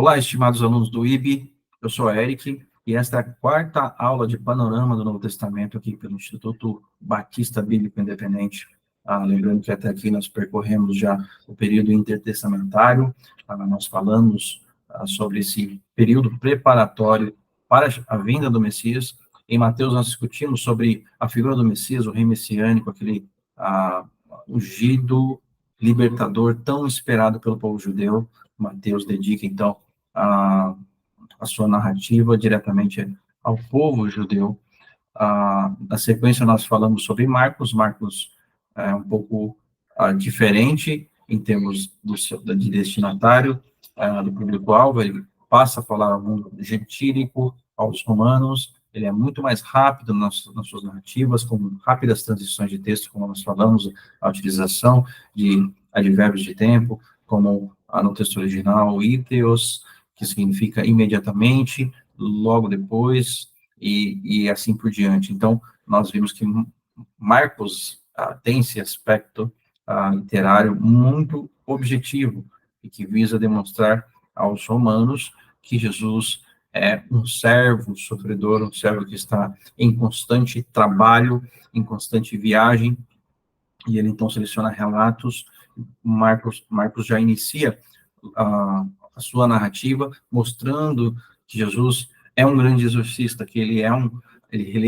Olá, estimados alunos do IB, eu sou a Eric, e esta é a quarta aula de Panorama do Novo Testamento aqui pelo Instituto Batista Bíblico Independente. Lembrando que até aqui nós percorremos já o período intertestamentário, nós falamos sobre esse período preparatório para a vinda do Messias. Em Mateus nós discutimos sobre a figura do Messias, o rei messiânico, aquele ungido, libertador, tão esperado pelo povo judeu. Mateus dedica, então, a sua narrativa diretamente ao povo judeu. Na sequência, nós falamos sobre Marcos. Marcos é um pouco diferente em termos de destinatário, do público-alvo. Ele passa a falar ao mundo gentílico, aos romanos. Ele é muito mais rápido nas suas narrativas, com rápidas transições de texto, como nós falamos, a utilização de advérbios de tempo, como no texto original, íteos, que significa imediatamente, logo depois, e assim por diante. Então, nós vimos que Marcos tem esse aspecto literário muito objetivo, e que visa demonstrar aos romanos que Jesus é um servo sofredor, um servo que está em constante trabalho, em constante viagem, e ele então seleciona relatos. Marcos já inicia a sua narrativa mostrando que Jesus é um grande exorcista, que ele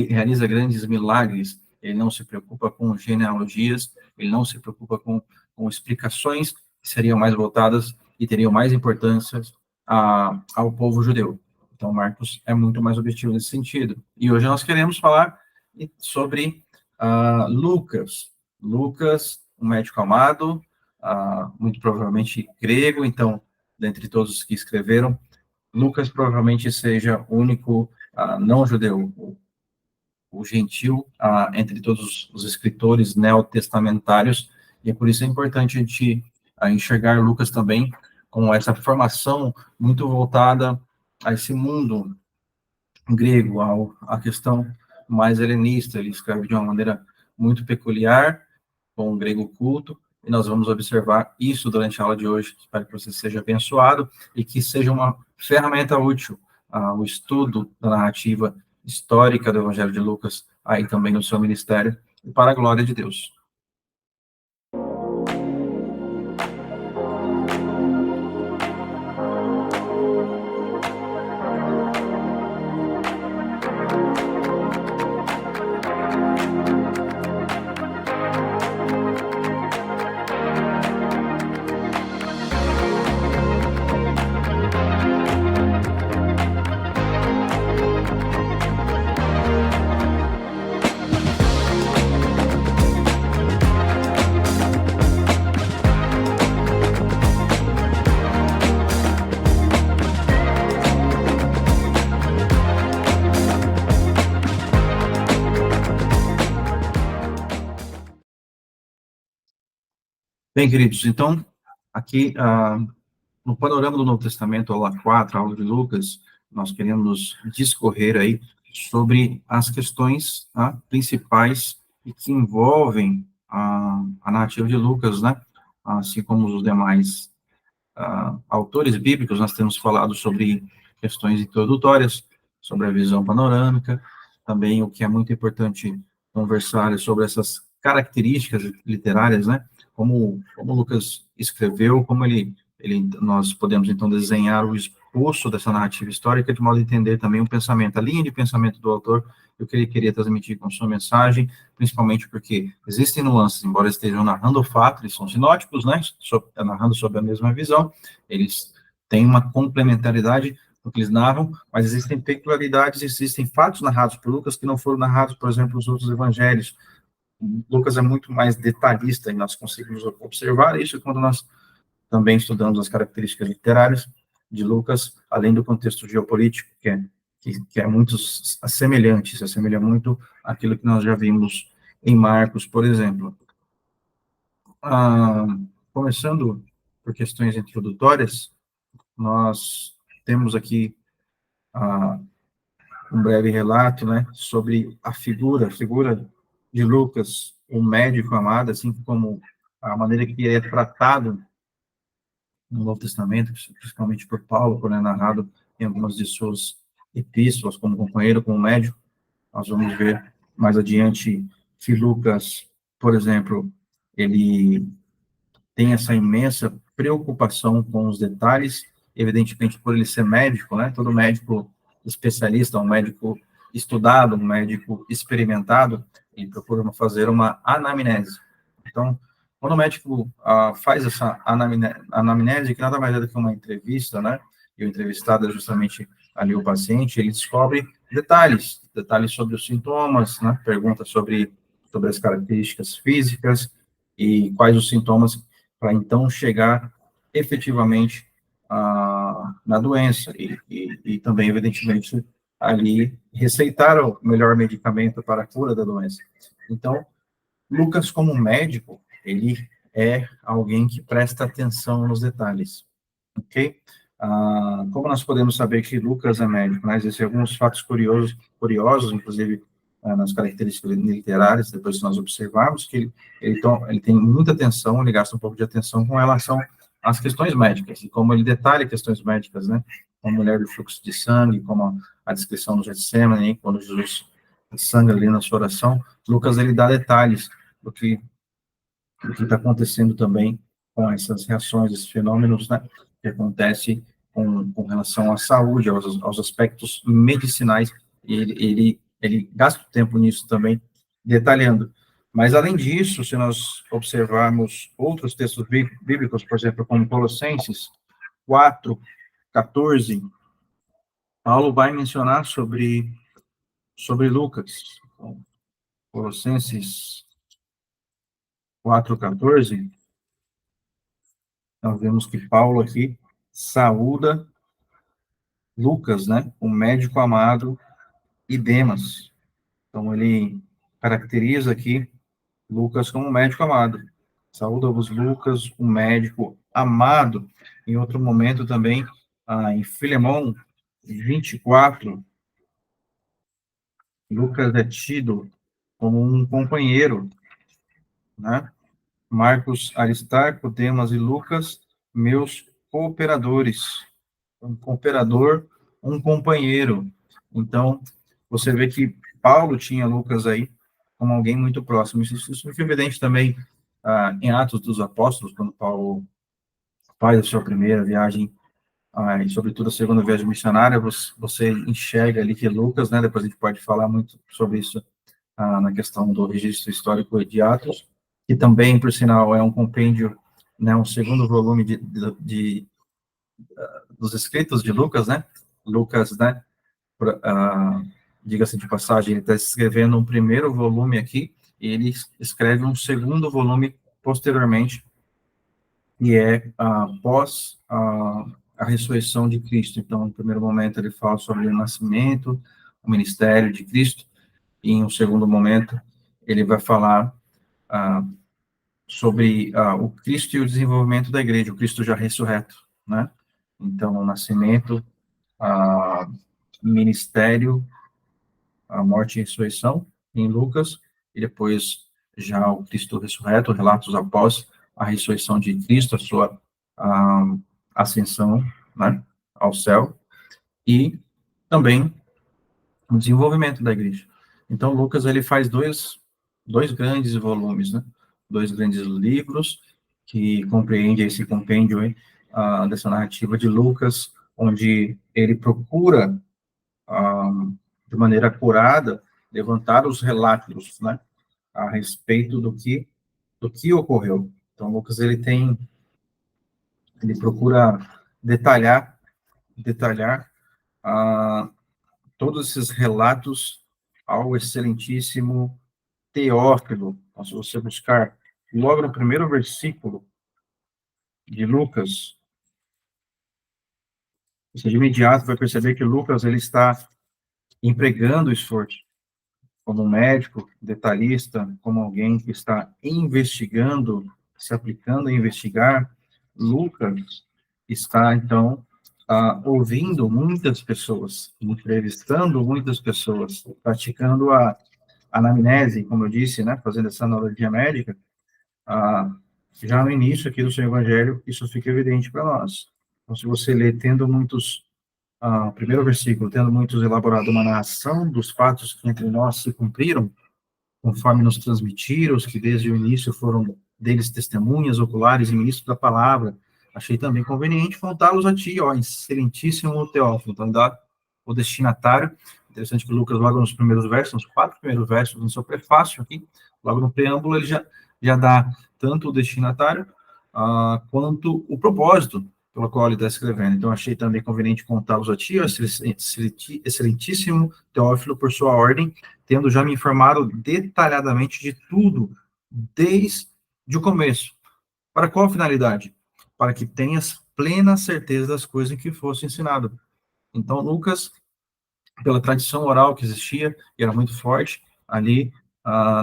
realiza grandes milagres, ele não se preocupa com genealogias, ele não se preocupa com explicações que seriam mais voltadas e teriam mais importância ao povo judeu. Então, Marcos é muito mais objetivo nesse sentido. E hoje nós queremos falar sobre Lucas. Lucas, um médico amado, muito provavelmente grego. Então, dentre todos os que escreveram, Lucas provavelmente seja o único não-judeu, o gentil, entre todos os escritores neotestamentários, e é por isso importante a gente enxergar Lucas também com essa formação muito voltada a esse mundo grego, à questão mais helenista. Ele escreve de uma maneira muito peculiar, com o grego culto, e nós vamos observar isso durante a aula de hoje. Espero que você seja abençoado e que seja uma ferramenta útil o estudo da narrativa histórica do Evangelho de Lucas, aí também no seu ministério, e para a glória de Deus. Bem, queridos, então, aqui no panorama do Novo Testamento, aula 4, aula de Lucas, nós queremos discorrer aí sobre as questões principais e que envolvem a narrativa de Lucas, né? Assim como os demais autores bíblicos. Nós temos falado sobre questões introdutórias, sobre a visão panorâmica, também o que é muito importante conversar é sobre essas características literárias, né? Como Lucas escreveu, como nós podemos, então, desenhar o esboço dessa narrativa histórica, de modo a entender também o pensamento, a linha de pensamento do autor, e o que ele queria transmitir com sua mensagem, principalmente porque existem nuances, embora estejam narrando o fato, eles são sinóticos, né, narrando sobre a mesma visão, eles têm uma complementaridade no que eles narram, mas existem peculiaridades, existem fatos narrados por Lucas que não foram narrados, por exemplo, nos outros evangelhos. Lucas é muito mais detalhista, e nós conseguimos observar isso quando nós também estudamos as características literárias de Lucas, além do contexto geopolítico, que é muito semelhante, se assemelha muito àquilo que nós já vimos em Marcos, por exemplo. Começando por questões introdutórias, nós temos aqui um breve relato, né, sobre a figura de Lucas, um médico amado, assim como a maneira que ele é tratado no Novo Testamento, principalmente por Paulo, quando é narrado em algumas de suas epístolas, como companheiro, como médico. Nós vamos ver mais adiante que Lucas, por exemplo, ele tem essa imensa preocupação com os detalhes, evidentemente por ele ser médico, né? Todo médico especialista, um médico estudado, um médico experimentado, ele procura fazer uma anamnese. Então, quando o médico faz essa anamnese, que nada mais é do que uma entrevista, né? E o entrevistado é justamente ali o paciente, ele descobre detalhes sobre os sintomas, né? Pergunta sobre as características físicas e quais os sintomas para então chegar efetivamente na doença e também, evidentemente, ali receitar o melhor medicamento para a cura da doença. Então, Lucas, como médico, ele é alguém que presta atenção nos detalhes, ok? Como nós podemos saber que Lucas é médico, né? Existem alguns fatos curiosos, inclusive nas características literárias, depois que nós observarmos que ele tem muita atenção, ele gasta um pouco de atenção com relação às questões médicas, e como ele detalha questões médicas, né? Como a mulher do fluxo de sangue, como a descrição do Getsemane, quando Jesus sangra ali na sua oração, Lucas, ele dá detalhes do que está acontecendo também com essas reações, esses fenômenos, né, que acontece com relação à saúde, aos aspectos medicinais, e ele gasta tempo nisso também, detalhando. Mas, além disso, se nós observarmos outros textos bíblicos, por exemplo, como Colossenses 4, 14, Paulo vai mencionar sobre Lucas. Então, Colossenses 4, 14, nós vemos que Paulo aqui saúda Lucas, né, o médico amado, e Demas. Então, ele caracteriza aqui Lucas como um médico amado. Saúda-vos, Lucas, o médico amado. Em outro momento também, em Filemão 24, Lucas é tido como um companheiro, né? Marcos, Aristarco, Demas e Lucas, meus cooperadores. Um cooperador, um companheiro. Então, você vê que Paulo tinha Lucas aí como alguém muito próximo. Isso fica evidente também em Atos dos Apóstolos, quando Paulo faz a sua primeira viagem, e sobretudo a segunda viagem missionária, você enxerga ali que Lucas, né, depois a gente pode falar muito sobre isso na questão do registro histórico de Atos, que também, por sinal, é um compêndio, né, um segundo volume dos escritos de Lucas, né? Lucas, né? Diga-se de passagem, ele está escrevendo um primeiro volume aqui, e ele escreve um segundo volume posteriormente, que é após a ressurreição de Cristo. Então, no primeiro momento, ele fala sobre o nascimento, o ministério de Cristo, e em um segundo momento, ele vai falar sobre o Cristo e o desenvolvimento da igreja, o Cristo já ressurreto, né? Então, o nascimento, ministério, a morte e ressurreição, em Lucas, e depois já o Cristo ressurreto, relatos após a ressurreição de Cristo, a sua ascensão, né, ao céu, e também o desenvolvimento da igreja. Então, Lucas, ele faz dois grandes volumes, né, dois grandes livros, que compreende esse compêndio aí, dessa narrativa de Lucas, onde ele procura de maneira acurada, levantar os relatos, né, a respeito do que ocorreu. Então, Lucas, ele procura detalhar todos esses relatos ao excelentíssimo Teófilo. Então, se você buscar logo no primeiro versículo de Lucas, você de imediato vai perceber que Lucas, ele está empregando esforço como médico, detalhista, como alguém que está investigando, se aplicando a investigar. Lucas está, então, ouvindo muitas pessoas, entrevistando muitas pessoas, praticando a anamnese, como eu disse, né, fazendo essa analogia médica, Já no início aqui do seu evangelho, isso fica evidente para nós. Então, se você lê tendo muitos, primeiro versículo, tendo muitos elaborado uma narração dos fatos que entre nós se cumpriram, conforme nos transmitiram, os que desde o início foram deles testemunhas oculares e ministros da palavra, achei também conveniente contá-los a ti, ó, excelentíssimo Teófilo. Então, dá o destinatário. Interessante que Lucas, logo nos primeiros versos, nos 4 primeiros versos, no seu prefácio aqui, logo no preâmbulo, ele já dá tanto o destinatário quanto o propósito pelo qual ele está escrevendo. Então, achei também conveniente contá-los a ti, ó, excelentíssimo Teófilo, por sua ordem, tendo já me informado detalhadamente de tudo, desde o começo. Para qual finalidade? Para que tenhas plena certeza das coisas em que fosse ensinado. Então, Lucas, pela tradição oral que existia, e era muito forte ali,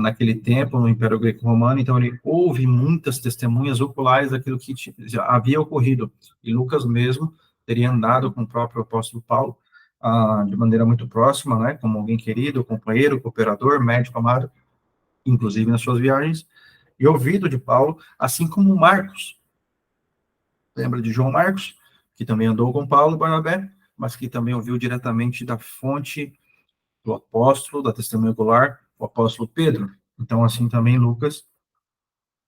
naquele tempo, no Império Greco-Romano, então ele houve muitas testemunhas oculares daquilo que já havia ocorrido. E Lucas mesmo teria andado com o próprio apóstolo Paulo, de maneira muito próxima, né, como alguém querido, companheiro, cooperador, médico amado, inclusive nas suas viagens, e ouvido de Paulo, assim como Marcos. Lembra de João Marcos, que também andou com Paulo e Barnabé, mas que também ouviu diretamente da fonte do apóstolo, da testemunha ocular, o apóstolo Pedro. Então, assim também Lucas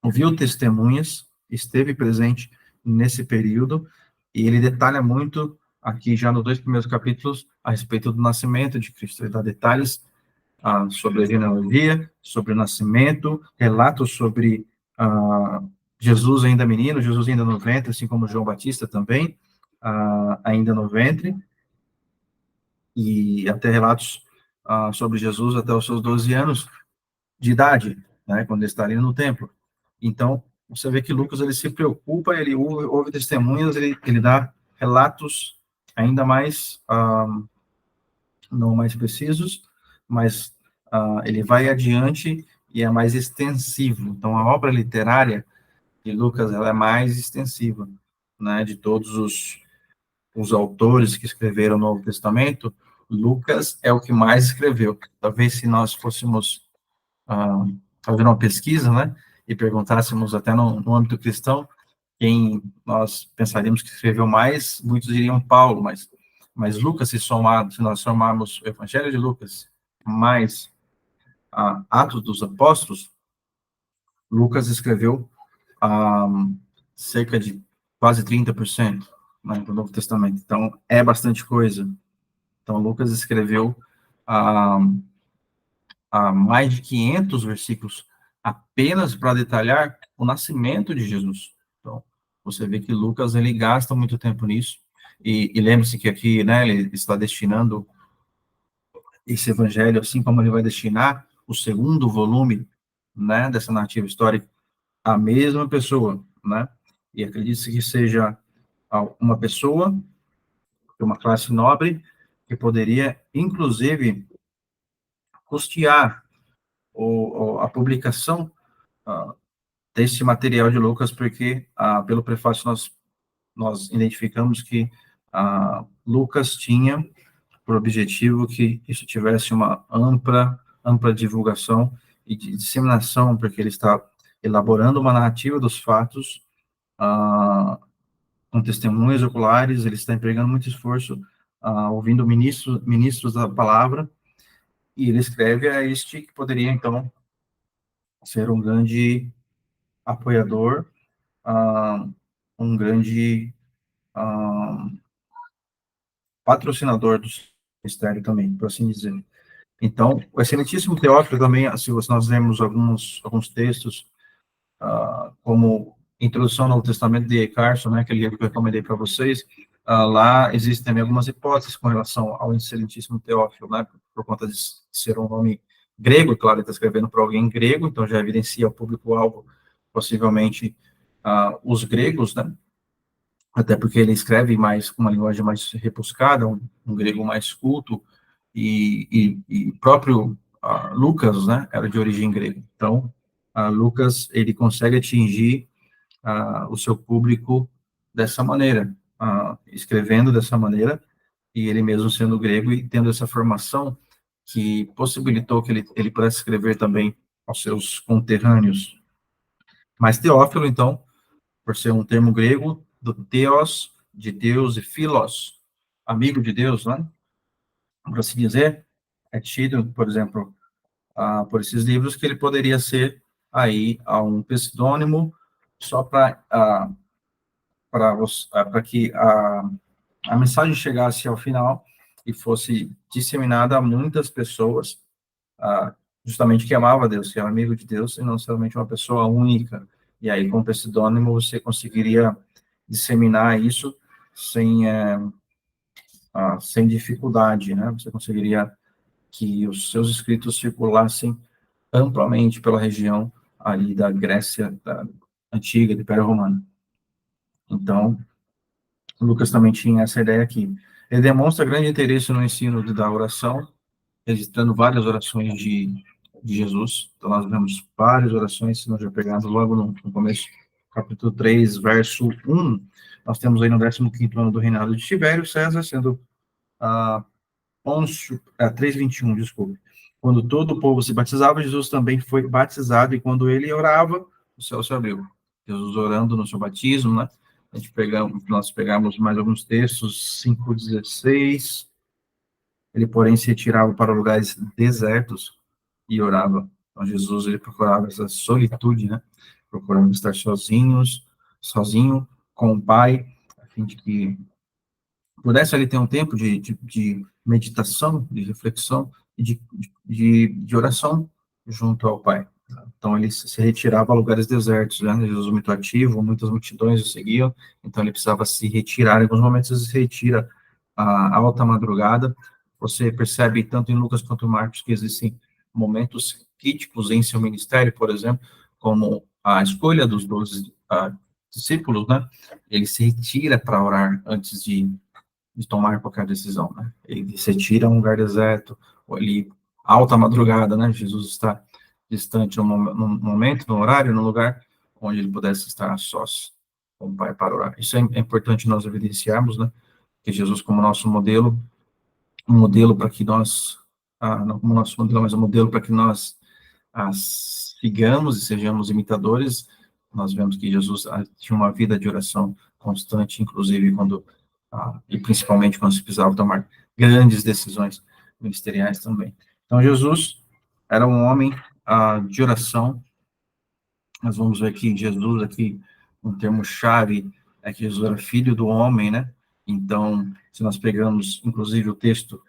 ouviu testemunhas, esteve presente nesse período, e ele detalha muito aqui já nos 2 primeiros capítulos a respeito do nascimento de Cristo. Ele dá detalhes sobre a genealogia, sobre o nascimento, relatos sobre Jesus ainda menino, Jesus ainda no ventre, assim como João Batista também, ainda no ventre, e até relatos sobre Jesus até os seus 12 anos de idade, né, quando ele estaria no templo. Então, você vê que Lucas, ele se preocupa, ele ouve testemunhas, ele dá relatos ainda mais, não mais precisos, mas ele vai adiante e é mais extensivo. Então, a obra literária de Lucas, ela é mais extensiva, né, de todos os autores que escreveram o Novo Testamento, Lucas é o que mais escreveu. Talvez se nós fôssemos fazer uma pesquisa, né, e perguntássemos até no âmbito cristão, quem nós pensaríamos que escreveu mais, muitos diriam Paulo, mas Lucas, se nós somarmos o Evangelho de Lucas mais Atos dos Apóstolos, Lucas escreveu cerca de quase 30%, né, do Novo Testamento. Então, é bastante coisa. Então, Lucas escreveu mais de 500 versículos apenas para detalhar o nascimento de Jesus. Então, você vê que Lucas, ele gasta muito tempo nisso, e lembre-se que aqui, né, ele está destinando esse evangelho, assim como ele vai destinar o segundo volume, né, dessa narrativa histórica, à mesma pessoa, né, e acredite que seja uma pessoa de uma classe nobre que poderia, inclusive, custear a publicação desse material de Lucas, porque, pelo prefácio, nós identificamos que Lucas tinha por objetivo que isso tivesse uma ampla divulgação e disseminação, porque ele está elaborando uma narrativa dos fatos, com testemunhas oculares, ele está empregando muito esforço, ouvindo ministros da palavra, e ele escreve a este que poderia, então, ser um grande apoiador, um grande patrocinador do ministério também, por assim dizer. Então, o excelentíssimo Teófilo também, se nós lemos alguns textos, como Introdução ao Novo Testamento de E. Carson, né, aquele livro que eu recomendei para vocês, lá existem também algumas hipóteses com relação ao excelentíssimo Teófilo, né, por conta de ser um nome grego, claro, ele está escrevendo para alguém grego, então já evidencia o público-alvo, possivelmente os gregos, né, até porque ele escreve mais com uma linguagem mais rebuscada, um grego mais culto, e próprio Lucas, né, era de origem grega. Então, Lucas, ele consegue atingir o seu público dessa maneira, escrevendo dessa maneira, e ele mesmo sendo grego e tendo essa formação que possibilitou que ele pudesse escrever também aos seus conterrâneos. Mas Teófilo, então, por ser um termo grego, do theos, de Deus, e philos, amigo de Deus, né? Por assim dizer, é tido, por exemplo, por esses livros, que ele poderia ser aí um pseudônimo só para que a mensagem chegasse ao final e fosse disseminada a muitas pessoas, justamente que amava Deus, que era amigo de Deus, e não somente uma pessoa única. E aí, com o pseudônimo, você conseguiria disseminar isso sem, sem dificuldade, né? Você conseguiria que os seus escritos circulassem amplamente pela região ali da Grécia antiga, do Império Romano. Então, Lucas também tinha essa ideia aqui. Ele demonstra grande interesse no ensino da oração, registrando várias orações de Jesus. Então, nós vemos várias orações, se nós já pegarmos logo no começo, capítulo 3, verso 1, nós temos aí no 15º ano do reinado de Tibério César, sendo Pôncio, 3:21, desculpe. Quando todo o povo se batizava, Jesus também foi batizado, e quando ele orava, o céu se abriu. Jesus orando no seu batismo, né? Nós pegamos mais alguns textos, 5:16. Ele, porém, se retirava para lugares desertos e orava. Então, Jesus, ele procurava essa solitude, né? Procurava estar sozinho com o Pai, a fim de que pudesse ali ter um tempo de meditação, de reflexão e de oração junto ao Pai. Então, ele se retirava a lugares desertos, né? Jesus muito ativo, muitas multidões o seguiam, então ele precisava se retirar. Em alguns momentos, ele se retira à alta madrugada. Você percebe, tanto em Lucas quanto em Marcos, que existem momentos críticos em seu ministério, por exemplo, como a escolha dos 12 discípulos, né? Ele se retira para orar antes de tomar qualquer decisão, né? Ele se tira a um lugar deserto, ou ali, alta madrugada, né? Jesus está distante num momento, num horário, num lugar onde ele pudesse estar a sós com o Pai para orar. Isso é importante nós evidenciarmos, né? Que Jesus, como nosso modelo, um modelo para que nós, não como nosso modelo, mas um modelo para que nós sigamos e sejamos imitadores. Nós vemos que Jesus tinha uma vida de oração constante, inclusive quando, e principalmente quando se precisava tomar grandes decisões ministeriais também. Então, Jesus era um homem de oração. Nós vamos ver que Jesus, aqui, um termo-chave, é que Jesus era filho do homem, né? Então, se nós pegamos, inclusive, o texto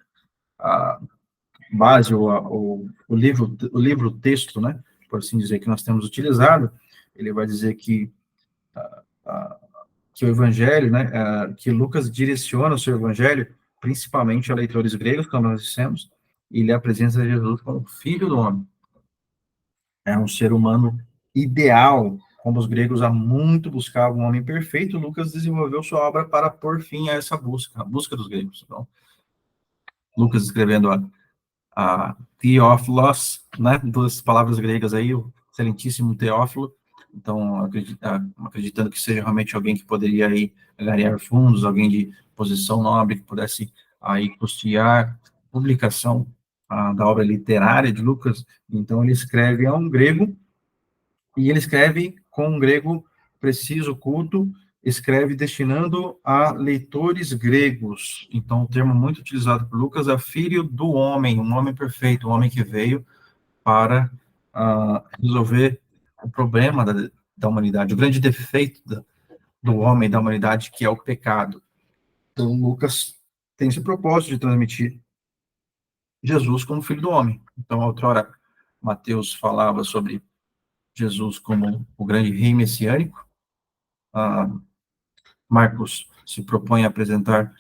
base, o livro texto, né, por assim dizer, que nós temos utilizado, ele vai dizer que o evangelho, né, que Lucas direciona o seu evangelho principalmente a leitores gregos, como nós dissemos, e ele apresenta Jesus como filho do homem. É um ser humano ideal, como os gregos há muito buscavam um homem perfeito. Lucas desenvolveu sua obra para pôr fim a essa busca, a busca dos gregos. Então, Lucas escrevendo Theophilos, né, duas palavras gregas aí, o excelentíssimo Teófilo, então, acreditando que seja realmente alguém que poderia aí angariar fundos, alguém de posição nobre, que pudesse aí custear a publicação da obra literária de Lucas. Então, ele escreve a um grego, e ele escreve com um grego preciso, culto, escreve destinando a leitores gregos. Então, o termo muito utilizado por Lucas é filho do homem, um homem perfeito, um homem que veio para resolver o problema da humanidade, o grande defeito do homem, da humanidade, que é o pecado. Então, Lucas tem esse propósito de transmitir Jesus como filho do homem. Então, outrora, Mateus falava sobre Jesus como o grande rei messiânico. Marcos se propõe a apresentar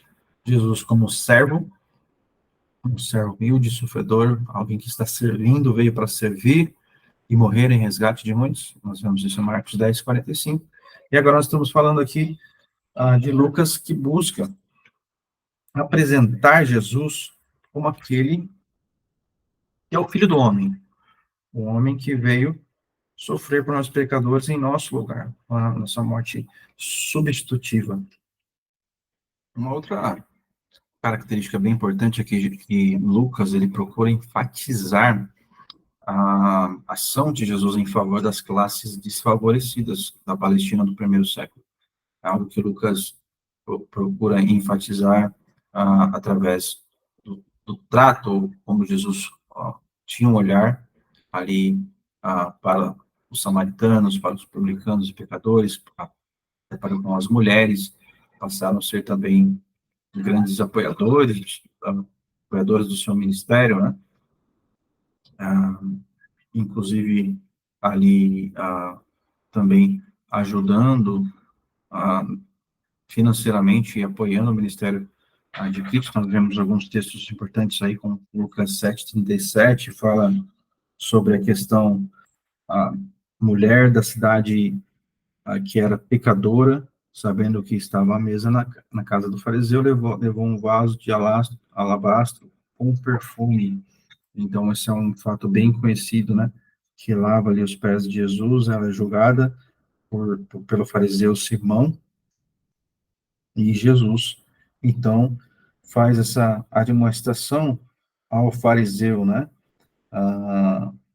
Jesus como servo, um servo humilde, sofredor, alguém que está servindo, veio para servir e morrer em resgate de muitos. Nós vemos isso em Marcos 10:45. E agora nós estamos falando aqui de Lucas, que busca apresentar Jesus como aquele que é o Filho do Homem, o homem que veio sofrer por nós pecadores em nosso lugar, a nossa morte substitutiva. Uma outra característica bem importante é que Lucas ele procura enfatizar a ação de Jesus em favor das classes desfavorecidas da Palestina do primeiro século. É algo que Lucas procura enfatizar através do trato, como Jesus tinha um olhar ali para os samaritanos, para os publicanos e pecadores, para com as mulheres, passaram a ser também grandes apoiadores do seu ministério, né? Ah, inclusive ali também ajudando financeiramente e apoiando o ministério de Cristo. Nós vemos alguns textos importantes aí, como Lucas 7:37, fala sobre a questão a mulher da cidade que era pecadora, sabendo que estava à mesa na casa do fariseu, levou um vaso de alabastro com perfume. Então, esse é um fato bem conhecido, né? Que lava ali os pés de Jesus, ela é julgada pelo fariseu Simão, e Jesus, então, faz essa admoestação ao fariseu, né?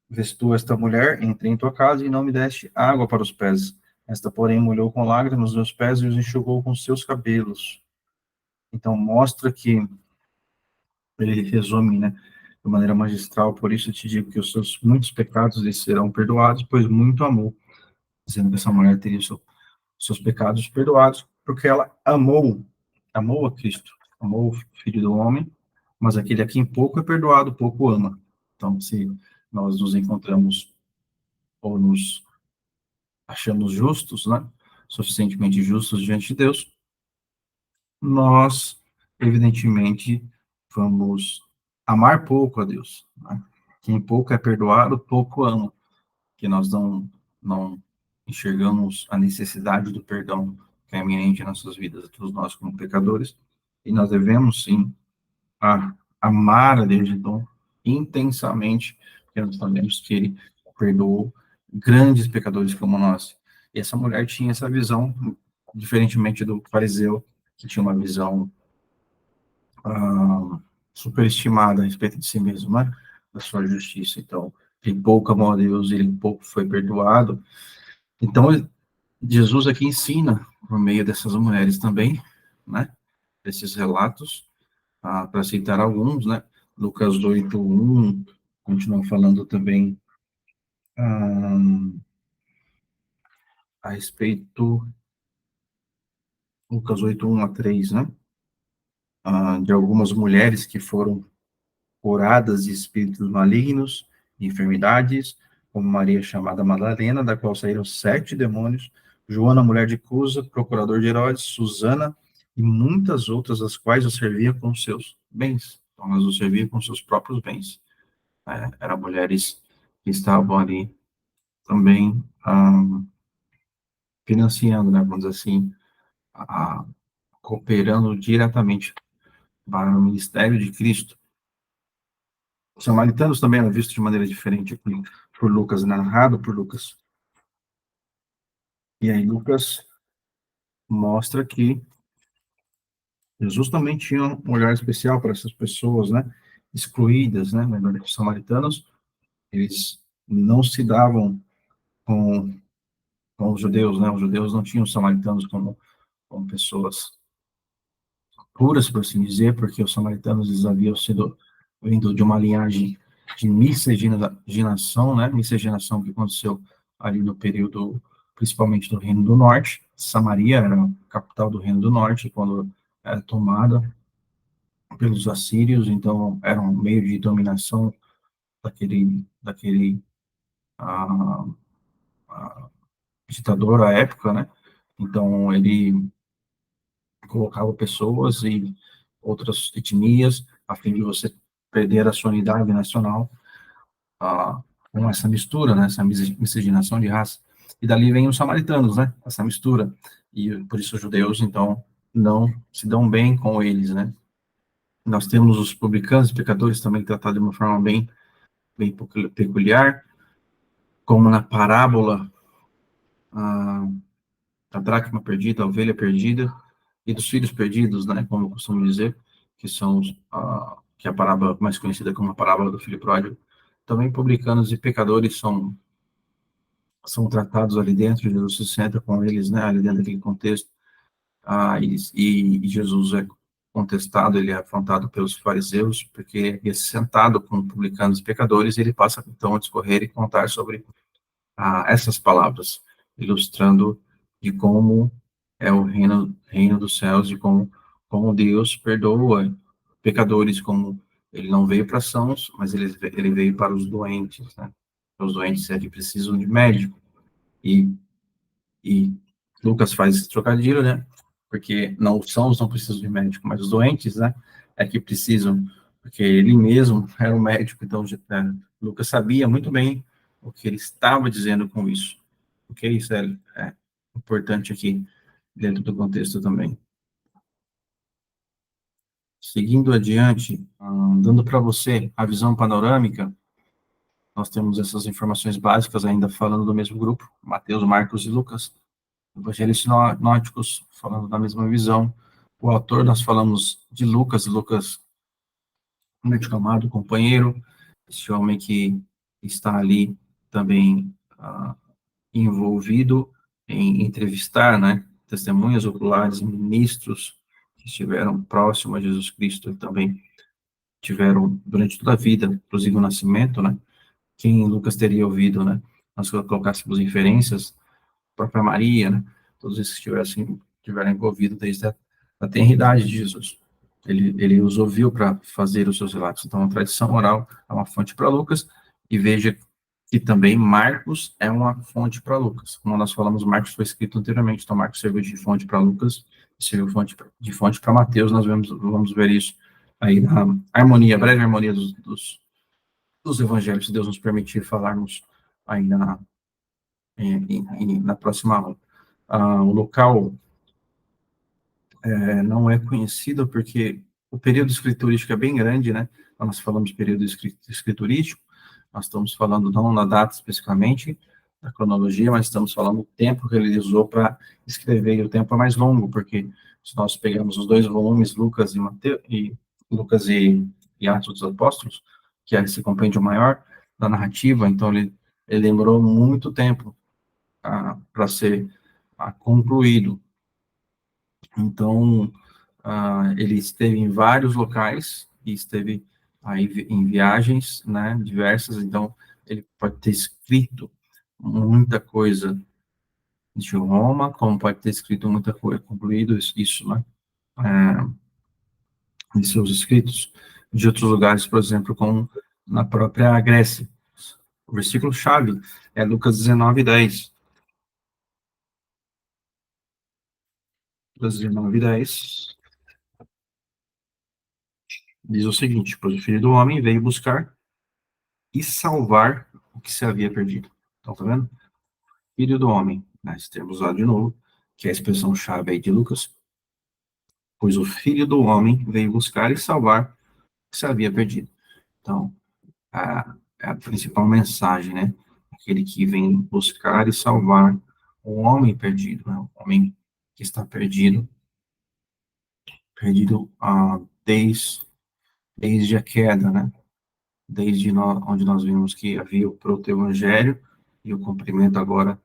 Vestou esta mulher, entrei em tua casa e não me deste água para os pés. Esta, porém, molhou com lágrimas os meus pés e os enxugou com seus cabelos. Então, mostra que ele resume, né, de maneira magistral. Por isso eu te digo que os seus muitos pecados lhe serão perdoados, pois muito amou, dizendo que essa mulher teria seus pecados perdoados, porque ela amou a Cristo, amou o Filho do Homem, mas aquele a quem pouco é perdoado, pouco ama. Então, se nós nos encontramos ou nos achamos justos, né, suficientemente justos diante de Deus, nós, evidentemente, vamos amar pouco a Deus. Né? Quem pouco é perdoado, pouco ama. Que nós não enxergamos a necessidade do perdão que é iminente em nossas vidas, todos nós como pecadores, e nós devemos, sim, amar a Deus, então, intensamente, porque nós sabemos que Ele perdoou grandes pecadores como nós. E essa mulher tinha essa visão, diferentemente do fariseu, que tinha uma visão superestimada a respeito de si mesmo, né? Da sua justiça. Então, ele pouco amou a Deus, ele pouco foi perdoado. Então, Jesus aqui ensina, por meio dessas mulheres também, né? Desses relatos, para citar alguns, né? Lucas 8:1, continua falando também a respeito, Lucas 8:1 a 3, né? De algumas mulheres que foram curadas de espíritos malignos, de enfermidades, como Maria chamada Madalena, da qual saíram 7 demônios, Joana, mulher de Cusa, procurador de Herodes, Susana e muitas outras, as quais o servia com seus bens. Então, elas o serviam com seus próprios bens. Eram mulheres que estavam ali também financiando, né, vamos dizer assim, cooperando diretamente para o ministério de Cristo. Os samaritanos também eram vistos de maneira diferente por Lucas, narrado por Lucas. E aí Lucas mostra que Jesus também tinha um olhar especial para essas pessoas, né, excluídas, né, lembrando que os samaritanos, eles não se davam com os judeus, né, os judeus não tinham os samaritanos como pessoas puras, por assim dizer, porque os samaritanos eles haviam sido vindo de uma linhagem de miscigenação, né? Miscigenação que aconteceu ali no período, principalmente do Reino do Norte. Samaria era a capital do Reino do Norte, quando era tomada pelos assírios, então era um meio de dominação daquele ah, ditador à época, né? Então ele colocava pessoas e outras etnias, a fim de você perder a sua unidade nacional, com essa mistura, né, essa miscigenação de raça. E dali vem os samaritanos, né, essa mistura. E por isso os judeus, então, não se dão bem com eles, né. Nós temos os publicanos e pecadores também tratados de uma forma bem peculiar, como na parábola da dracma perdida, a ovelha perdida, e dos filhos perdidos, né, como eu costumo dizer, que são que é a parábola mais conhecida como a parábola do filho pródigo. também publicanos e pecadores são tratados ali dentro, Jesus se senta com eles, né, ali dentro daquele contexto, e Jesus é contestado, ele é afrontado pelos fariseus, porque ele é sentado com publicanos e pecadores, e ele passa então a discorrer e contar sobre essas palavras, ilustrando de como é o reino dos céus, de como Deus perdoa pecadores, como ele não veio para sãos, mas ele veio para os doentes, né? Os doentes é que precisam de médico. E, e Lucas faz esse trocadilho, né? Porque não os sãos não precisam de médico, mas os doentes, né? É que precisam, porque ele mesmo era o médico, então Lucas sabia muito bem o que ele estava dizendo com isso. Ok? Isso é importante aqui dentro do contexto também. Seguindo adiante, dando para você a visão panorâmica, nós temos essas informações básicas ainda falando do mesmo grupo, Mateus, Marcos e Lucas, evangelhos sinóticos falando da mesma visão. O autor, nós falamos de Lucas, Lucas, muito amado companheiro, esse homem que está ali também envolvido em entrevistar, né, testemunhas oculares, ministros que estiveram próximos a Jesus Cristo e também tiveram durante toda a vida, inclusive o nascimento, né, quem Lucas teria ouvido, né, nós colocássemos inferências, a própria Maria, né, todos esses que tiveram envolvidos desde a tenridade de Jesus. Ele os ouviu para fazer os seus relatos. Então, a tradição oral é uma fonte para Lucas, e veja que também Marcos é uma fonte para Lucas. Como nós falamos, Marcos foi escrito anteriormente, então Marcos serviu de fonte para Lucas, serviu de fonte para Mateus, nós vamos ver isso aí na harmonia, breve harmonia dos evangelhos, se Deus nos permitir falarmos aí na próxima aula. O local não é conhecido porque o período escriturístico é bem grande, né? Quando nós falamos de período escriturístico, nós estamos falando não na data especificamente, da cronologia, mas estamos falando do tempo que ele usou para escrever, e o tempo é mais longo, porque se nós pegarmos os dois volumes, Lucas e Atos dos Apóstolos, que é esse compêndio maior da narrativa, então ele demorou muito tempo para ser concluído. Então, ele esteve em vários locais e esteve aí em viagens, né, diversas, então ele pode ter escrito muita coisa de Roma, como pode ter escrito muita coisa, concluído isso, né, em seus escritos, de outros lugares, por exemplo, como na própria Grécia. O versículo-chave é Lucas 19:10. Lucas 19:10 diz o seguinte: pois o Filho do Homem veio buscar e salvar o que se havia perdido. Então, tá vendo? Filho do homem, né? Esse termo usado de novo, que é a expressão-chave aí de Lucas, pois o Filho do homem veio buscar e salvar o que se havia perdido. Então, a principal mensagem, né? Aquele que vem buscar e salvar o homem perdido, né? O homem que está perdido desde a queda, né? Onde nós vimos que havia o proto-evangelho e o cumprimento agora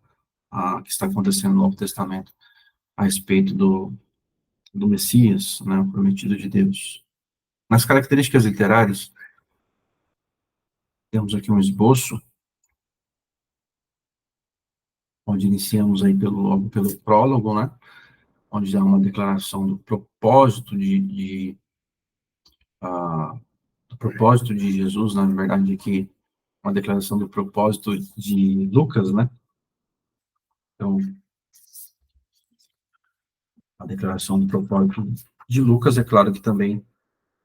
que está acontecendo no Novo Testamento a respeito do Messias, né, o prometido de Deus. Nas características literárias, temos aqui um esboço, onde iniciamos aí logo pelo prólogo, né, onde há uma declaração do propósito do propósito de Jesus, na verdade, aqui, uma declaração do propósito de Lucas, né, então, a declaração do propósito de Lucas, é claro que também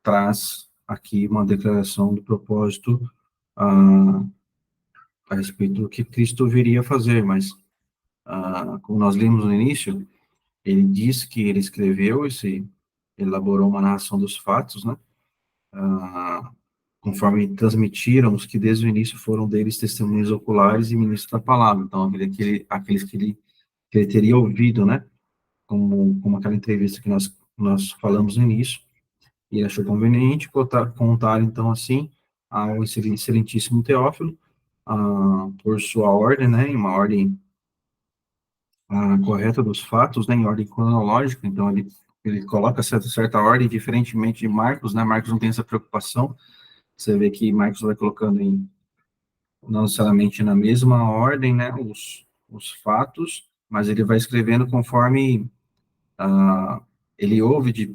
traz aqui uma declaração do propósito a respeito do que Cristo viria a fazer, mas, como nós lemos no início, ele diz que ele escreveu elaborou uma narração dos fatos, né, conforme transmitiram os que desde o início foram deles testemunhos oculares e ministros da palavra, então, aqueles que ele teria ouvido, né, como aquela entrevista que nós falamos no início, e ele achou conveniente contar então, assim, ao excelentíssimo Teófilo, por sua ordem, né, em uma ordem correta dos fatos, né, em ordem cronológica, então ele coloca certa ordem, diferentemente de Marcos, né, Marcos não tem essa preocupação, você vê que Marcos vai colocando não necessariamente na mesma ordem, né, os fatos, mas ele vai escrevendo conforme ele ouve de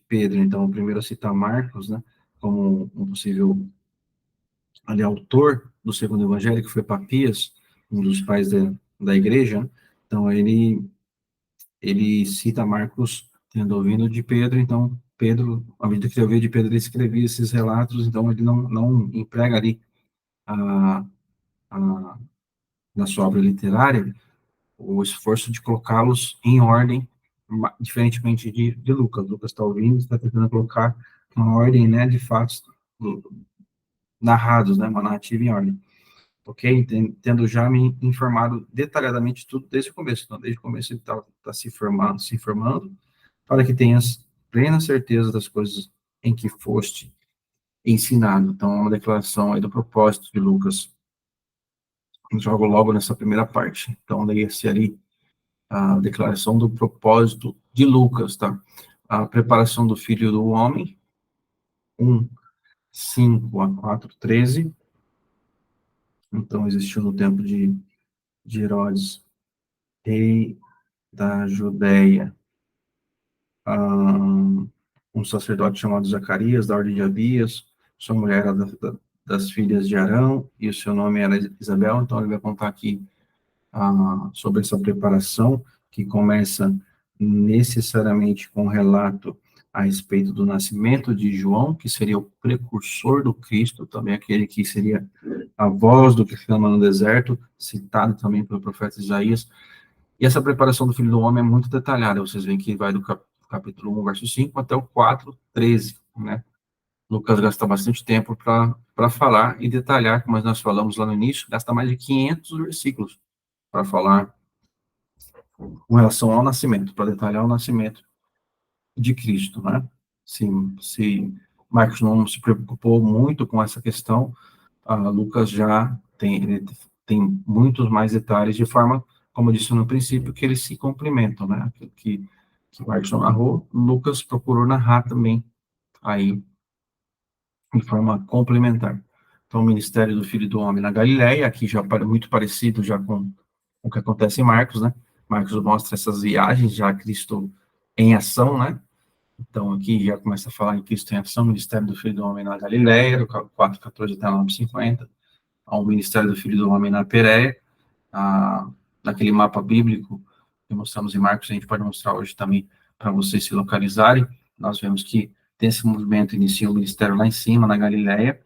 Pedro, então o primeiro a citar Marcos, né, como um possível ali, autor do segundo evangelho, que foi Papias, um dos pais da igreja, né? Então ele cita Marcos tendo ouvido de Pedro, então Pedro, à medida que ele ouvia de Pedro, ele escrevia esses relatos, então ele não emprega ali a, a, na sua obra literária o esforço de colocá-los em ordem, diferentemente de Lucas. Lucas está ouvindo, está tentando colocar uma ordem, né, de fatos narrados, né, uma narrativa em ordem. Ok? Tendo já me informado detalhadamente tudo desde o começo. Então, desde o começo ele está se informando, para que tenhas plena certeza das coisas em que foste ensinado. Então, é uma declaração aí do propósito de Lucas. Jogo logo nessa primeira parte. Então, leia-se ali a declaração do propósito de Lucas, tá? A preparação do Filho do Homem, 1:5-4:13. Então, existiu no tempo de Herodes, rei da Judéia, um sacerdote chamado Zacarias, da ordem de Abias, sua mulher era das filhas de Arão, e o seu nome era Isabel. Então, ele vai contar aqui sobre essa preparação, que começa necessariamente com um relato a respeito do nascimento de João, que seria o precursor do Cristo, também aquele que seria a voz do que clama no deserto, citado também pelo profeta Isaías. E essa preparação do Filho do Homem é muito detalhada, vocês veem que vai do capítulo 1, verso 5, até o 4:13, né? Lucas gasta bastante tempo para falar e detalhar, como nós falamos lá no início, gasta mais de 500 versículos para falar com relação ao nascimento, para detalhar o nascimento de Cristo, né? Se Marcos não se preocupou muito com essa questão, Lucas já ele tem muitos mais detalhes, de forma, como eu disse no princípio, que eles se complementam, né? Aquilo que Marcos narrou, Lucas procurou narrar também aí de forma complementar. Então, o ministério do Filho do Homem na Galileia, aqui já muito parecido já com o que acontece em Marcos, né? Marcos mostra essas viagens, já Cristo em ação, né? Então, aqui já começa a falar em Cristo em ação, ministério do Filho do Homem na Galileia, do 4:14 até 9:50, ao ministério do Filho do Homem na Pérea, naquele mapa bíblico que mostramos em Marcos, a gente pode mostrar hoje também para vocês se localizarem. Nós vemos que tem esse movimento, inicia o ministério lá em cima, na Galileia,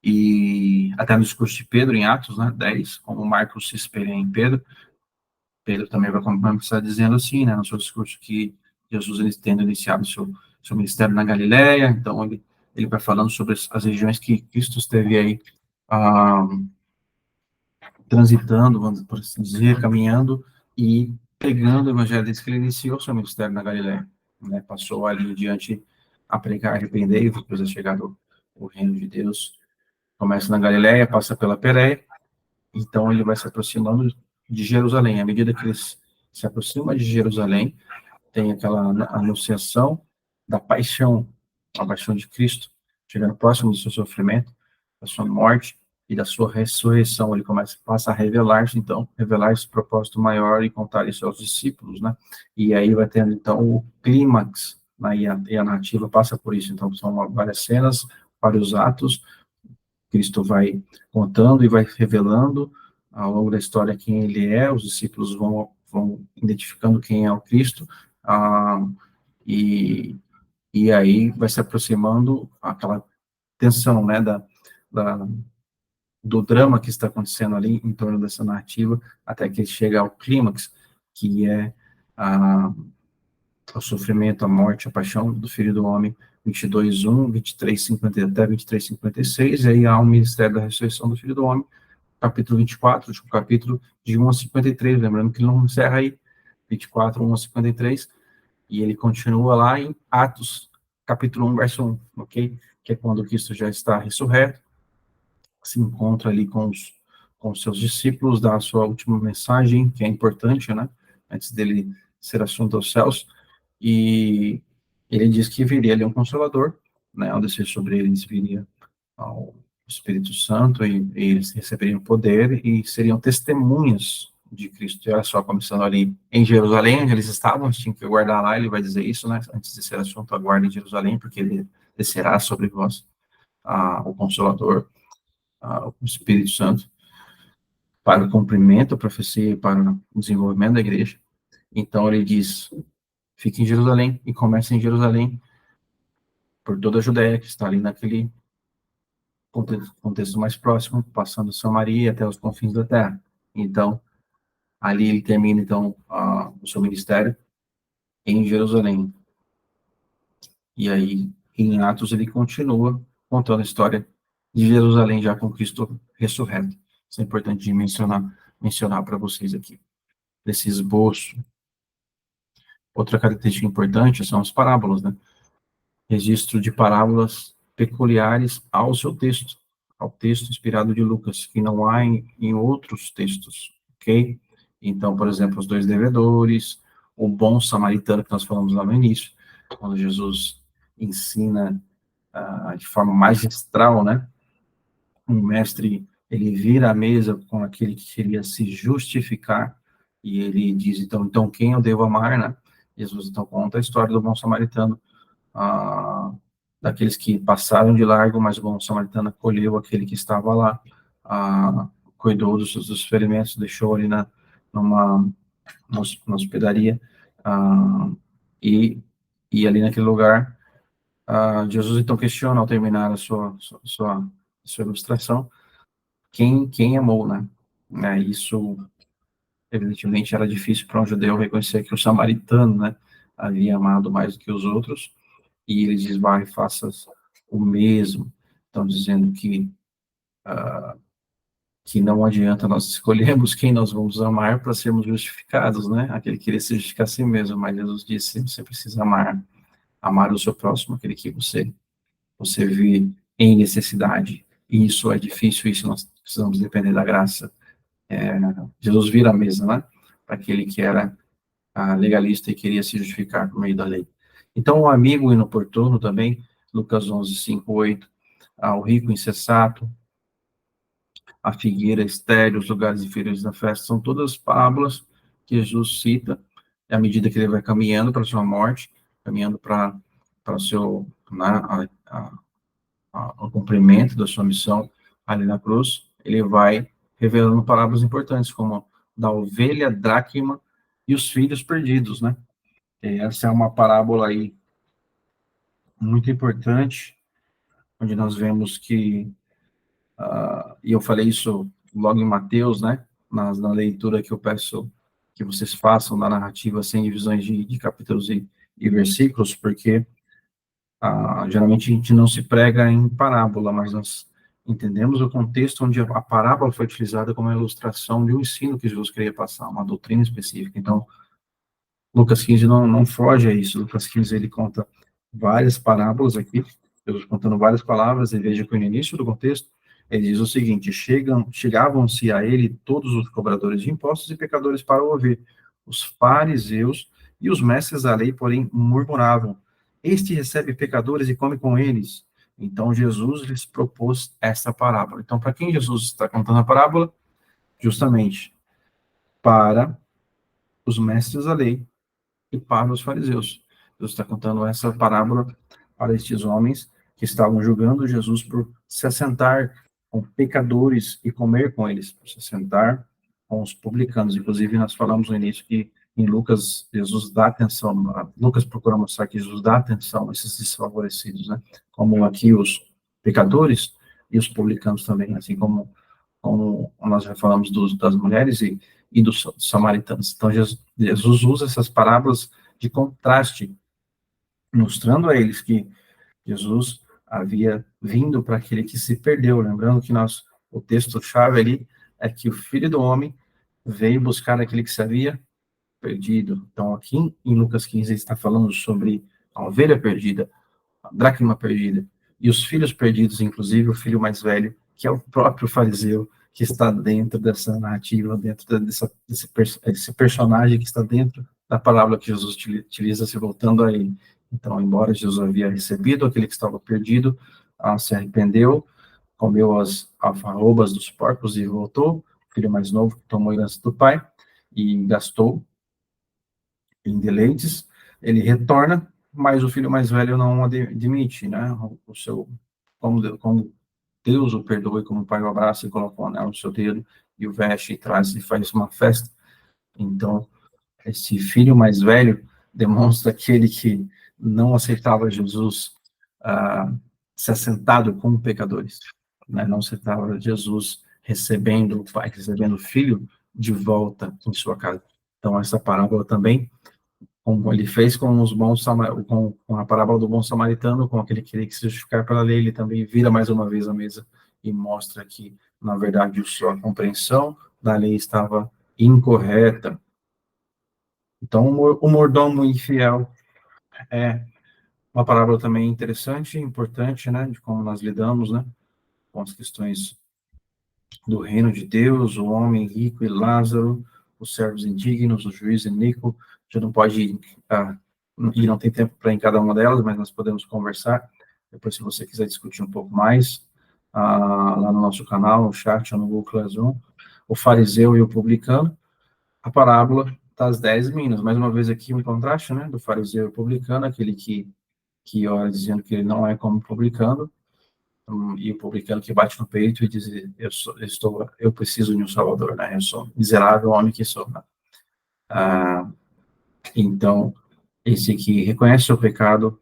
e até no discurso de Pedro, em Atos, né, 10, como Marcos se espelha em Pedro, Pedro também vai começar dizendo assim, né, no seu discurso, que Jesus, ele tendo iniciado seu ministério na Galileia, então ele vai falando sobre as regiões que Cristo esteve aí transitando, vamos por assim dizer, caminhando e pegando o evangelho desde que ele iniciou seu ministério na Galileia, né, passou ali diante a pregar, arrepender, depois é chegado o reino de Deus, começa na Galileia, passa pela Pérea, então ele vai se aproximando de Jerusalém. À medida que ele se aproxima de Jerusalém, tem aquela anunciação da paixão, a paixão de Cristo, chegando próximo do seu sofrimento, da sua morte e da sua ressurreição. Ele passa a revelar-se, então, revelar esse propósito maior e contar isso aos discípulos, né? E aí vai tendo, então, o clímax, né? E a narrativa passa por isso. Então, são várias cenas, vários atos, Cristo vai contando e vai revelando ao longo da história quem ele é, os discípulos vão identificando quem é o Cristo, e, e aí vai se aproximando aquela tensão, né, do drama que está acontecendo ali em torno dessa narrativa, até que ele chega ao clímax, que é o sofrimento, a morte, a paixão do Filho do Homem, 22:1, 23:50 até 23:56, e aí há o ministério da ressurreição do Filho do Homem, capítulo 24, último capítulo, de 1:53, lembrando que ele não encerra aí, 24, 1:53, e ele continua lá em Atos, capítulo 1, verso 1, ok? Que é quando Cristo já está ressurreto, se encontra ali com os seus discípulos, dá a sua última mensagem, que é importante, né? Antes dele ser assunto aos céus, e ele diz que viria ali um Consolador, né? Ao descer sobre eles viria ao Espírito Santo, e eles receberiam poder e seriam testemunhas de Cristo. E olha só, começando ali em Jerusalém, onde eles estavam, eles tinham que guardar lá, ele vai dizer isso, né? Antes de ser assunto, aguarde em Jerusalém, porque ele descerá sobre vós o Consolador, o Espírito Santo, para o cumprimento da profecia e para o desenvolvimento da igreja. Então ele diz, fique em Jerusalém e comece em Jerusalém, por toda a Judéia, que está ali naquele contexto mais próximo, passando Samaria até os confins da terra. Então, ali ele termina, então, o seu ministério em Jerusalém. E aí, em Atos, ele continua contando a história de Jerusalém já com Cristo ressurreto. Isso é importante de mencionar para vocês aqui, desse esboço. Outra característica importante são as parábolas, né? Registro de parábolas peculiares ao seu texto, ao texto inspirado de Lucas, que não há em outros textos, ok? Então, por exemplo, os dois devedores, o bom samaritano, que nós falamos lá no início, quando Jesus ensina de forma magistral, né? Um mestre, ele vira a mesa com aquele que queria se justificar, e ele diz, então quem eu devo amar, né? Jesus, então, conta a história do bom samaritano, daqueles que passaram de largo, mas o bom samaritano acolheu aquele que estava lá, cuidou dos ferimentos, deixou ali numa hospedaria, e, e ali naquele lugar, Jesus então questiona ao terminar a sua ilustração, quem amou, né? Isso, evidentemente, era difícil para um judeu reconhecer que o samaritano, né, havia amado mais do que os outros, e ele diz, vai, faças o mesmo. Estão dizendo que não adianta nós escolhermos quem nós vamos amar para sermos justificados, né? Aquele que queria se justificar a si mesmo, mas Jesus disse, você precisa amar o seu próximo, aquele que você vê em necessidade. E isso é difícil, isso nós precisamos depender da graça. Jesus vira a mesa, né? Para aquele que era legalista e queria se justificar por meio da lei. Então, o amigo inoportuno também, Lucas 11, 5, 8, o rico insensato, a figueira estéril, os lugares inferiores da festa, são todas parábolas que Jesus cita à medida que ele vai caminhando para a sua morte, caminhando para o seu, né, o cumprimento da sua missão ali na cruz, ele vai revelando parábolas importantes, como da ovelha, dracma e os filhos perdidos, né? Essa é uma parábola aí muito importante, onde nós vemos que, e eu falei isso logo em Mateus, né? Na leitura que eu peço que vocês façam da narrativa sem divisões de capítulos e versículos, porque geralmente a gente não se prega em parábola, mas nós entendemos o contexto onde a parábola foi utilizada como ilustração de um ensino que Jesus queria passar, uma doutrina específica. Então, Lucas 15 não foge a isso. Lucas 15, ele conta várias parábolas aqui, Jesus contando várias palavras, e veja que no início do contexto, ele diz o seguinte, chegavam-se a ele todos os cobradores de impostos e pecadores para ouvir. Os fariseus e os mestres da lei, porém, murmuravam, este recebe pecadores e come com eles. Então, Jesus lhes propôs essa parábola. Então, para quem Jesus está contando a parábola? Justamente para os mestres da lei e para os fariseus. Deus está contando essa parábola para estes homens que estavam julgando Jesus por se assentar com pecadores e comer com eles, por se assentar com os publicanos. Inclusive, nós falamos no início que em Lucas, Jesus dá atenção, Lucas procura mostrar que Jesus dá atenção a esses desfavorecidos, né? Como aqui os pecadores e os publicanos também, assim como nós já falamos das mulheres e dos samaritanos. Então, Jesus usa essas parábolas de contraste, mostrando a eles que Jesus havia vindo para aquele que se perdeu. Lembrando que o texto-chave ali é que o Filho do Homem veio buscar aquele que se havia perdido. Então, aqui em Lucas 15, ele está falando sobre a ovelha perdida, a dracma perdida, e os filhos perdidos, inclusive o filho mais velho, que é o próprio fariseu que está dentro dessa narrativa, dentro desse personagem que está dentro da parábola que Jesus utiliza, se voltando a ele. Então, embora Jesus havia recebido aquele que estava perdido, se arrependeu, comeu as alfarrobas dos porcos e voltou, o filho mais novo tomou a herança do pai e gastou em deleites, ele retorna, mas o filho mais velho não admite, né, o seu, como Deus o perdoe, como o pai o abraça e coloca o anel no seu dedo, e o veste e traz e faz uma festa. Então, esse filho mais velho demonstra aquele que não aceitava Jesus se assentado com pecadores, né? Não aceitava Jesus recebendo o pai, recebendo o filho de volta em sua casa. Então, essa parábola também, como ele fez com os bons com a parábola do bom samaritano, com aquele que queria que se justificar pela lei, ele também vira mais uma vez a mesa e mostra que, na verdade, sua compreensão da lei estava incorreta. Então, o mordomo infiel é uma parábola também interessante, importante, né, de como nós lidamos, né, com as questões do reino de Deus, o homem rico e Lázaro, os servos indignos, o juiz iníquo. Já não pode ir, e não tem tempo para em cada uma delas, mas nós podemos conversar. Depois, se você quiser discutir um pouco mais, lá no nosso canal, no chat ou no Google Classroom, o fariseu e o publicano, a parábola das 10 minas. Mais uma vez aqui um contraste, né, do fariseu e o publicano, aquele que ora dizendo que ele não é como publicano, e o publicano que bate no peito e diz, eu preciso de um salvador, né, eu sou miserável homem que sou, né? Então, esse que reconhece o seu pecado,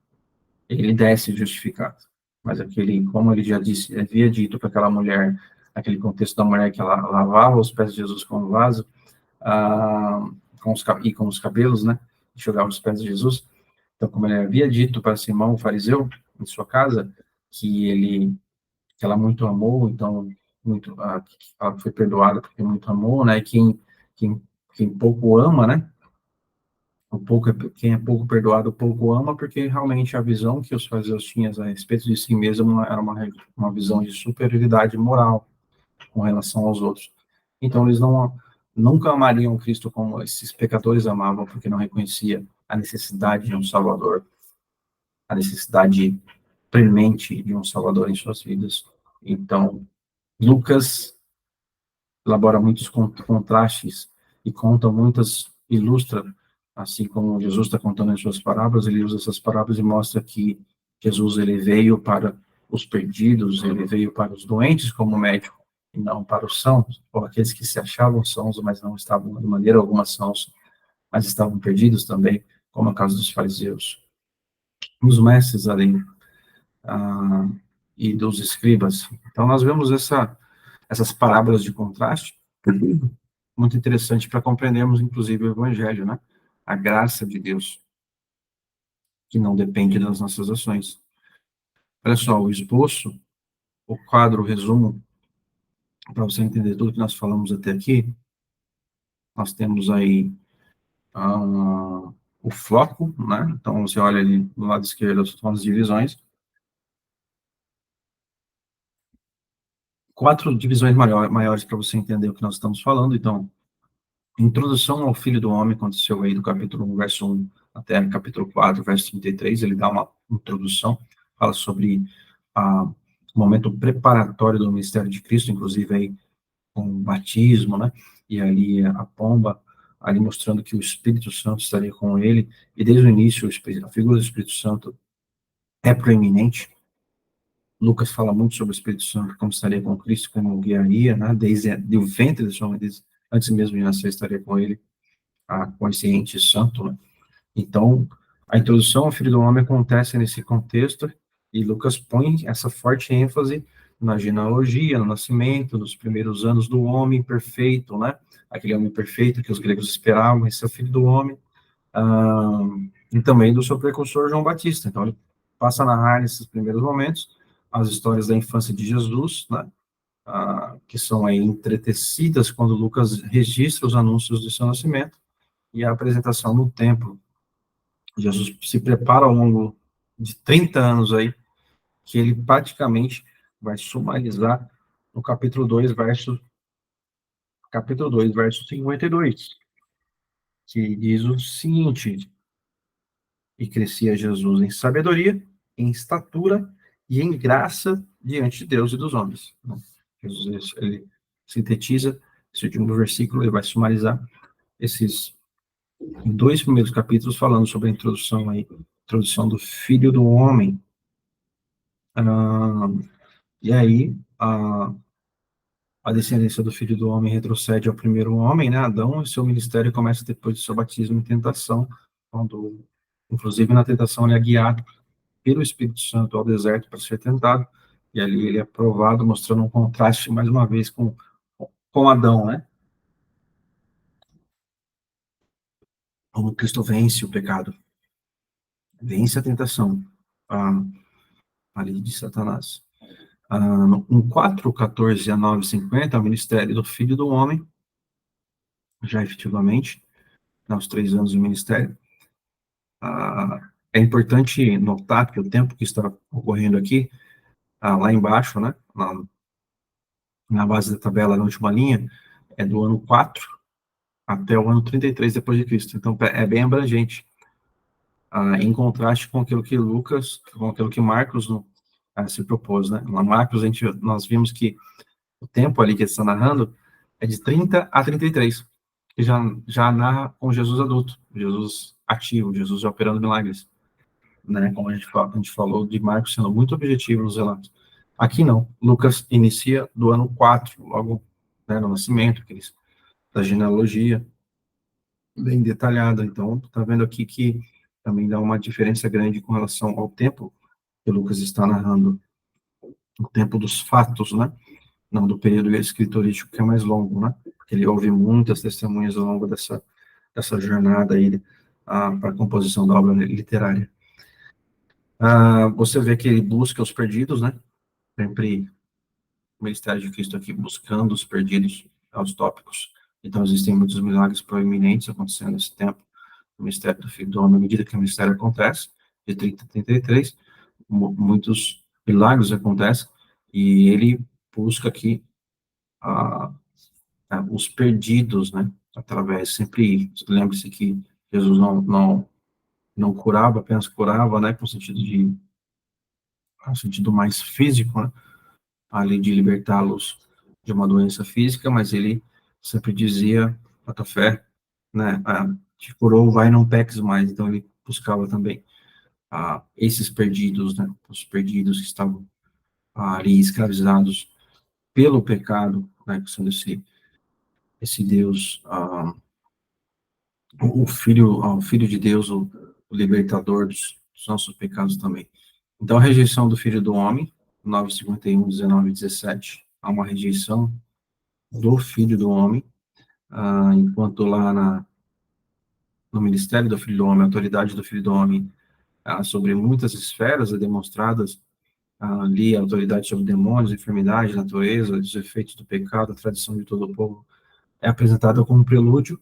ele desce justificado, mas aquele, como ele já disse, havia dito para aquela mulher, aquele contexto da mulher que ela lavava os pés de Jesus com o vaso, com os cabelos, né, enxugava os pés de Jesus. Então, como ele havia dito para Simão, o fariseu, em sua casa, que ela muito amou, então, ela foi perdoada porque muito amou, né, quem, quem pouco ama, né, quem é pouco perdoado, pouco ama, porque realmente a visão que os fariseus tinham a respeito de si mesmo era uma visão de superioridade moral com relação aos outros. Então, eles nunca amariam Cristo como esses pecadores amavam, porque não reconhecia a necessidade de um Salvador, a necessidade premente de um Salvador em suas vidas. Então, Lucas elabora muitos contrastes e ilustra, assim como Jesus está contando em suas parábolas, ele usa essas parábolas e mostra que Jesus ele veio para os perdidos, ele veio para os doentes como médico, e não para os sãos, ou aqueles que se achavam sãos, mas não estavam de maneira alguma sãos, mas estavam perdidos também, como é o caso dos fariseus. Os mestres da lei, e dos escribas. Então, nós vemos essas parábolas de contraste, muito interessante para compreendermos, inclusive, o Evangelho, né? A graça de Deus, que não depende das nossas ações. Olha só, o esboço, o quadro, o resumo, para você entender tudo que nós falamos até aqui, nós temos aí o floco, né? Então, você olha ali do lado esquerdo, são as divisões. 4 divisões maiores para você entender o que nós estamos falando. Então, introdução ao Filho do Homem aconteceu aí do capítulo 1, verso 1 até capítulo 4, verso 33, ele dá uma introdução, fala sobre o momento preparatório do ministério de Cristo, inclusive aí com o batismo, né, e ali a pomba, ali mostrando que o Espírito Santo estaria com ele, e desde o início a figura do Espírito Santo é proeminente. Lucas fala muito sobre o Espírito Santo, como estaria com Cristo, como guiaria, né, desde o ventre de sua mãe, antes mesmo de nascer, estaria com ele, com esse ente santo, né? Então, a introdução ao Filho do Homem acontece nesse contexto, e Lucas põe essa forte ênfase na genealogia, no nascimento, nos primeiros anos do homem perfeito, né? Aquele homem perfeito que os gregos esperavam, esse é o Filho do Homem, e também do seu precursor João Batista. Então, ele passa a narrar nesses primeiros momentos as histórias da infância de Jesus, né? Que são aí entretecidas quando Lucas registra os anúncios do seu nascimento, e a apresentação no templo. Jesus se prepara ao longo de 30 anos aí, que ele praticamente vai sumarizar no capítulo 2, verso 52, que diz o seguinte: e crescia Jesus em sabedoria, em estatura e em graça diante de Deus e dos homens. Jesus, ele sintetiza esse último versículo, ele vai sumarizar esses 2 primeiros capítulos falando sobre a introdução do Filho do Homem. E aí, a descendência do Filho do Homem retrocede ao primeiro homem, né, Adão, e seu ministério começa depois do seu batismo em tentação, quando, inclusive na tentação, ele é guiado pelo Espírito Santo ao deserto para ser tentado, e ali ele é provado, mostrando um contraste, mais uma vez, com Adão, né? Como Cristo vence o pecado, vence a tentação ali de Satanás. Em 4:14 a 9:50, o ministério do Filho do Homem, já efetivamente, nos 3 anos do ministério. É importante notar que o tempo que está ocorrendo aqui, lá embaixo, né, na base da tabela, na última linha, é do ano 4 até o ano 33 depois de Cristo. Então, é bem abrangente, em contraste com aquilo que Marcos se propôs, né? Lá Marcos, nós vimos que o tempo ali que ele está narrando é de 30 a 33, que já narra com Jesus adulto, Jesus ativo, Jesus já operando milagres, né? Como a gente falou de Marcos sendo muito objetivo nos relatos. Aqui não, Lucas inicia do ano 4, logo, né, no nascimento, da genealogia, bem detalhada. Então, está vendo aqui que também dá uma diferença grande com relação ao tempo que Lucas está narrando, o tempo dos fatos, né? Não do período escriturístico, que é mais longo, né? Porque ele ouve muitas testemunhas ao longo dessa jornada aí para a composição da obra literária. Você vê que ele busca os perdidos, né? Sempre o ministério de Cristo aqui buscando os perdidos aos tópicos. Então, existem muitos milagres proeminentes acontecendo nesse tempo. O ministério do Filho do Homem, à medida que o ministério acontece, de 30 a 33, muitos milagres acontecem, e ele busca aqui os perdidos, né, sempre, lembre-se que Jesus não curava, apenas curava, né, com sentido mais físico, né, ali de libertá-los de uma doença física, mas ele sempre dizia, a tua fé, né, te curou, vai, não peques mais. Então ele buscava também esses perdidos, né, os perdidos que estavam ali escravizados pelo pecado, né, que são esse Deus, o Filho de Deus, o libertador dos nossos pecados também. Então, a rejeição do Filho do Homem, 9:51, 19 e 17, há uma rejeição do Filho do Homem, enquanto lá no ministério do Filho do Homem, a autoridade do Filho do Homem sobre muitas esferas é demonstradas ali, a autoridade sobre demônios, enfermidade, natureza, os efeitos do pecado, a tradição de todo o povo, é apresentada como um prelúdio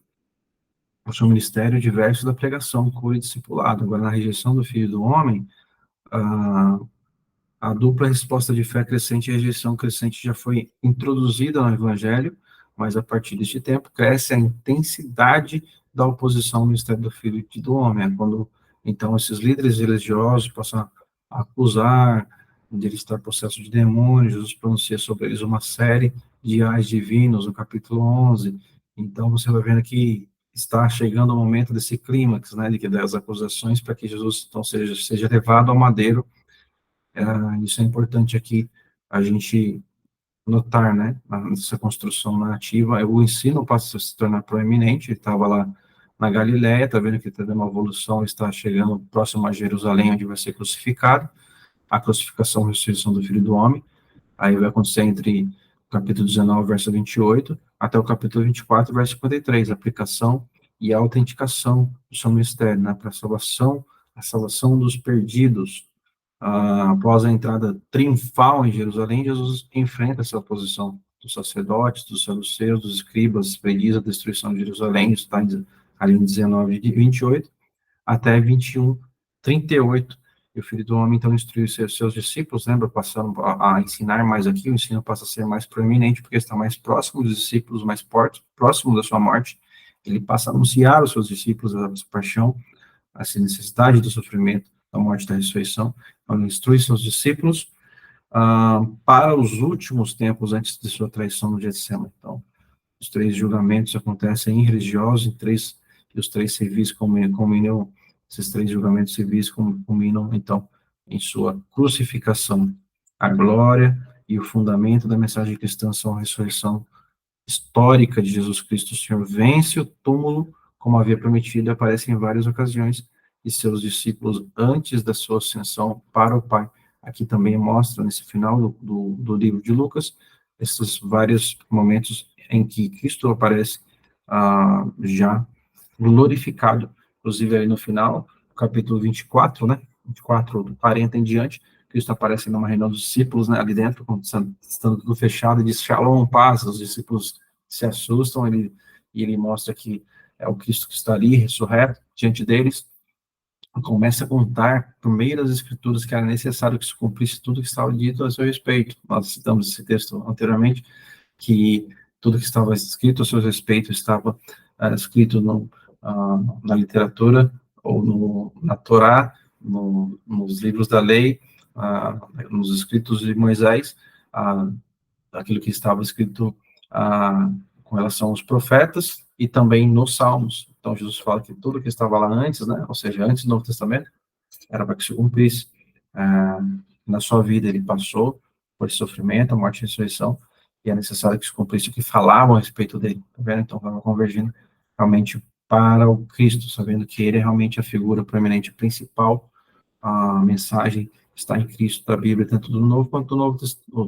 ao seu ministério diverso da pregação, cura e discipulado. Agora, na rejeição do Filho do Homem, a dupla resposta de fé crescente e rejeição crescente já foi introduzida no Evangelho, mas a partir deste tempo cresce a intensidade da oposição ao ministério do Filho e do Homem. É quando, então, esses líderes religiosos passam a acusar de ele estar possesso de demônios, Jesus pronuncia sobre eles uma série de ais divinos, no capítulo 11. Então, você vai vendo que está chegando o momento desse clímax, né, das acusações, para que Jesus, então, seja levado ao madeiro. Isso é importante aqui a gente notar, né, nessa construção narrativa. O ensino passa a se tornar proeminente. Ele estava lá na Galileia, está vendo que está dando uma evolução, está chegando próximo a Jerusalém, onde vai ser crucificado, a crucificação e ressurreição do Filho do Homem. Aí vai acontecer entre o capítulo 19, verso 28, até o capítulo 24, verso 53, a aplicação e a autenticação do seu ministério, né, para a salvação dos perdidos. Após a entrada triunfal em Jerusalém, Jesus enfrenta essa oposição dos sacerdotes, dos saduceus, dos escribas, prediz a destruição de Jerusalém, isso está ali em 19 e 28, até 21, 38, E o Filho do Homem, então, instrui os seus discípulos, lembra, passando a ensinar mais aqui, o ensino passa a ser mais proeminente, porque está mais próximo dos discípulos, mais próximo da sua morte. Ele passa a anunciar aos seus discípulos a sua paixão, a necessidade do sofrimento, da morte e da ressurreição. Então, ele instrui seus discípulos para os últimos tempos antes de sua traição no Getsemane. Então, os três julgamentos acontecem em religiosos, e os três civis culminam, esses três julgamentos civis culminam, então, em sua crucificação. A glória e o fundamento da mensagem cristã são a ressurreição histórica de Jesus Cristo. O Senhor vence o túmulo, como havia prometido, e aparece em várias ocasiões, e seus discípulos, antes da sua ascensão para o Pai. Aqui também mostra, nesse final do livro de Lucas, esses vários momentos em que Cristo aparece já glorificado, inclusive aí no final, capítulo 24, né, 24, do 40 em diante, Cristo aparece numa reunião dos discípulos, né, ali dentro, estando tudo fechado, e diz, Shalom, paz, os discípulos se assustam, e ele mostra que é o Cristo que está ali, ressurreto, diante deles, e começa a contar, por meio das escrituras, que era necessário que se cumprisse tudo que estava dito a seu respeito. Nós citamos esse texto anteriormente, que tudo que estava escrito a seu respeito estava escrito na literatura, ou na Torá, nos livros da lei, nos escritos de Moisés, aquilo que estava escrito com relação aos profetas, e também nos Salmos. Então, Jesus fala que tudo que estava lá antes, né, ou seja, antes do Novo Testamento, era para que se cumprisse. Na sua vida, ele passou por esse sofrimento, a morte e a ressurreição, e é necessário que se cumprisse o que falavam a respeito dele, tá vendo? Então, vamos convergindo realmente para o Cristo, sabendo que ele é realmente a figura proeminente principal, a mensagem está em Cristo da Bíblia, tanto do Novo quanto do Novo,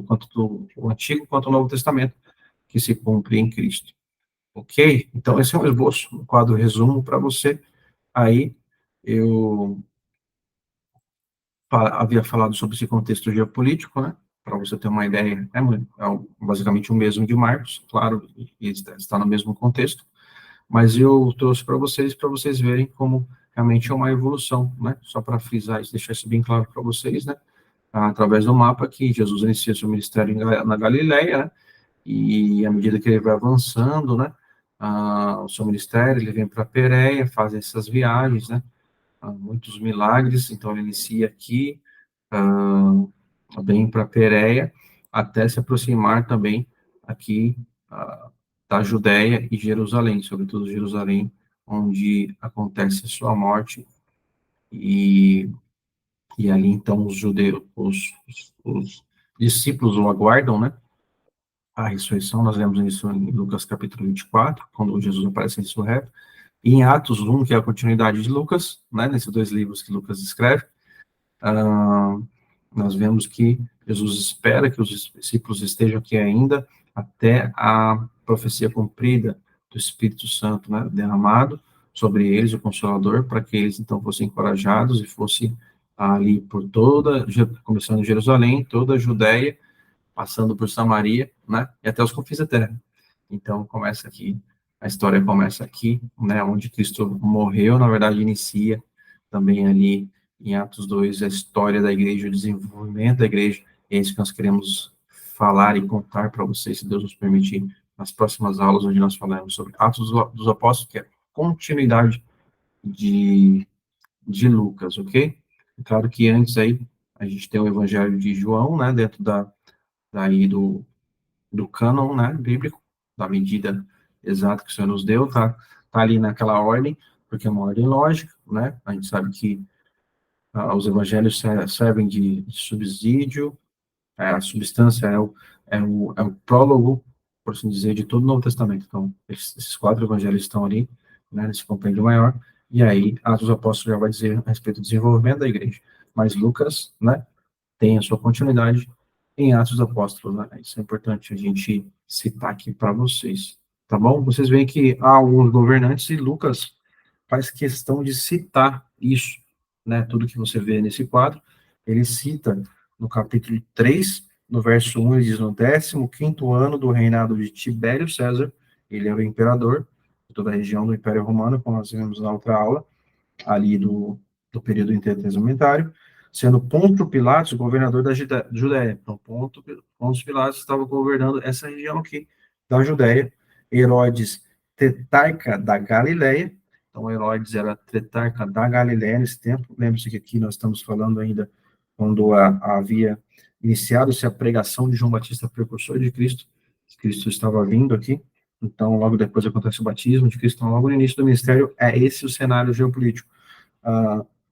quanto do Antigo quanto do Novo Testamento, que se cumpre em Cristo. Ok? Então, esse é um esboço, um quadro resumo para você. Aí, eu havia falado sobre esse contexto geopolítico, né? Para você ter uma ideia, basicamente o mesmo de Marcos, claro, e está no mesmo contexto, mas eu trouxe para vocês verem como realmente é uma evolução, né? Só para frisar isso, deixar isso bem claro para vocês, né? Através do mapa que Jesus inicia seu ministério na Galileia, né? E à medida que ele vai avançando, né? O seu ministério, ele vem para Pérea, faz essas viagens, né? Muitos milagres, então ele inicia aqui, bem para Pérea, até se aproximar também aqui da Judéia e Jerusalém, sobretudo Jerusalém, onde acontece a sua morte, e ali então os judeus, os discípulos o aguardam, né? A ressurreição, nós lemos isso em Lucas capítulo 24, quando Jesus aparece ressurreto, e em Atos 1, que é a continuidade de Lucas, né, nesses dois livros que Lucas escreve, nós vemos que Jesus espera que os discípulos estejam aqui ainda até a profecia cumprida do Espírito Santo, né, derramado sobre eles, o Consolador, para que eles então fossem encorajados e fossem ali por começando em Jerusalém, toda a Judéia, passando por Samaria, né, e até os confins da terra. Então, começa aqui, a história começa aqui, né, onde Cristo morreu, na verdade, inicia também ali em Atos 2, a história da igreja, o desenvolvimento da igreja, é isso que nós queremos falar e contar para vocês, se Deus nos permitir, nas próximas aulas, onde nós falaremos sobre Atos dos Apóstolos, que é a continuidade de Lucas, ok? É claro que antes aí, a gente tem o Evangelho de João, né, dentro daí do cânon, né, bíblico, da medida exata que o Senhor nos deu, tá ali naquela ordem, porque é uma ordem lógica, né, a gente sabe que os evangelhos servem de subsídio, a substância é o prólogo, por assim dizer, de todo o Novo Testamento. Então, esses quatro evangelhos estão ali, né, nesse compêndio maior, e aí Atos dos Apóstolos já vai dizer a respeito do desenvolvimento da igreja. Mas Lucas, né, tem a sua continuidade em Atos dos Apóstolos, né? Isso é importante a gente citar aqui para vocês, tá bom? Vocês veem que há alguns governantes, e Lucas faz questão de citar isso, né? Tudo que você vê nesse quadro, ele cita no capítulo 3, no verso 1, ele diz, no 15º ano do reinado de Tibério César, ele era o imperador de toda a região do Império Romano, como nós vimos na outra aula, ali do período intertestamentário, sendo Pôncio Pilatos o governador da Judéia. Então, Pôncio Pilatos estava governando essa região aqui da Judéia. Herodes, tetrarca da Galileia. Então, Herodes era tetrarca da Galileia nesse tempo. Lembre-se que aqui nós estamos falando ainda quando havia iniciado-se a pregação de João Batista, precursor de Cristo. Cristo estava vindo aqui. Então, logo depois acontece o batismo de Cristo. Então, logo no início do ministério, é esse o cenário geopolítico.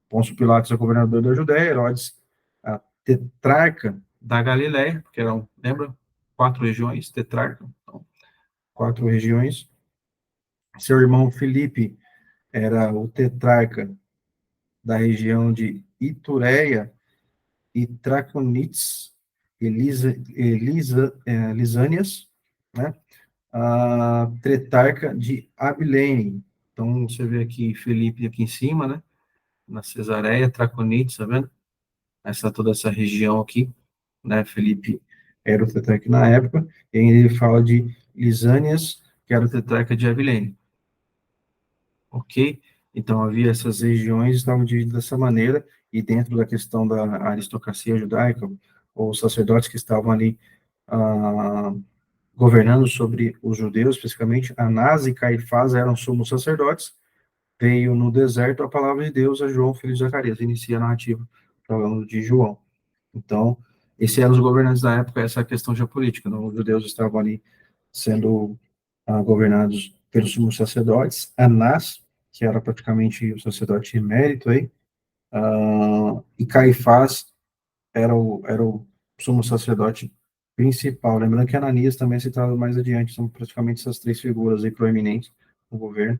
Pôncio Pilatos é governador da Judéia, Herodes, a tetrarca da Galileia, porque eram, lembra? 4 regiões, tetrarca, então, 4 regiões. Seu irmão Filipe era o tetrarca da região de Itureia e Traconites e Lisânias, né? A tetrarca de Abilene. Então, você vê aqui Filipe aqui em cima, né? Na Cesareia, Traconites, tá vendo? Toda essa região aqui, né? Filipe era o tetrarca na época, e ele fala de Lisânias, que era o tetrarca de Abilene. Ok? Então, havia essas regiões, estavam divididas dessa maneira, e dentro da questão da aristocracia judaica, ou os sacerdotes que estavam ali governando sobre os judeus, especificamente, Anás e Caifás eram sumos sacerdotes. Veio no deserto a palavra de Deus a João, filho de Zacarias, inicia a narrativa falando de João. Então, esses eram os governantes da época, essa é a questão geopolítica. Os judeus estavam ali sendo governados pelos sumos sacerdotes. Anás, que era praticamente o sacerdote emérito aí, e Caifás era o sumo sacerdote principal. Lembrando que Ananias também é citado mais adiante, são praticamente essas 3 figuras aí proeminentes no governo.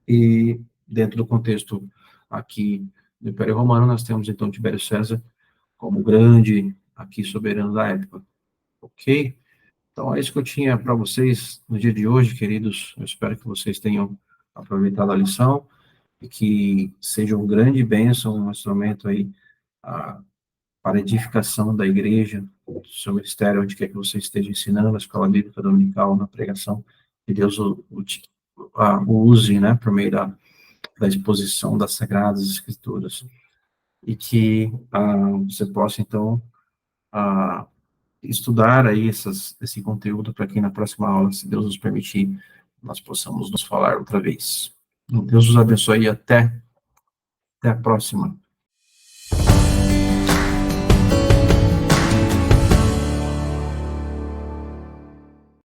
E dentro do contexto aqui do Império Romano, nós temos então Tibério César como grande aqui soberano da época. Ok? Então é isso que eu tinha para vocês no dia de hoje, queridos. Eu espero que vocês tenham aproveitado a lição e que seja um grande bênção, um instrumento aí para a edificação da igreja, do seu ministério, onde quer que você esteja ensinando, na escola bíblica dominical, na pregação, que Deus o use, né, por meio da exposição das Sagradas Escrituras, e que você possa, então, estudar aí esse conteúdo para que na próxima aula, se Deus nos permitir, nós possamos nos falar outra vez. Deus os abençoe e até a próxima.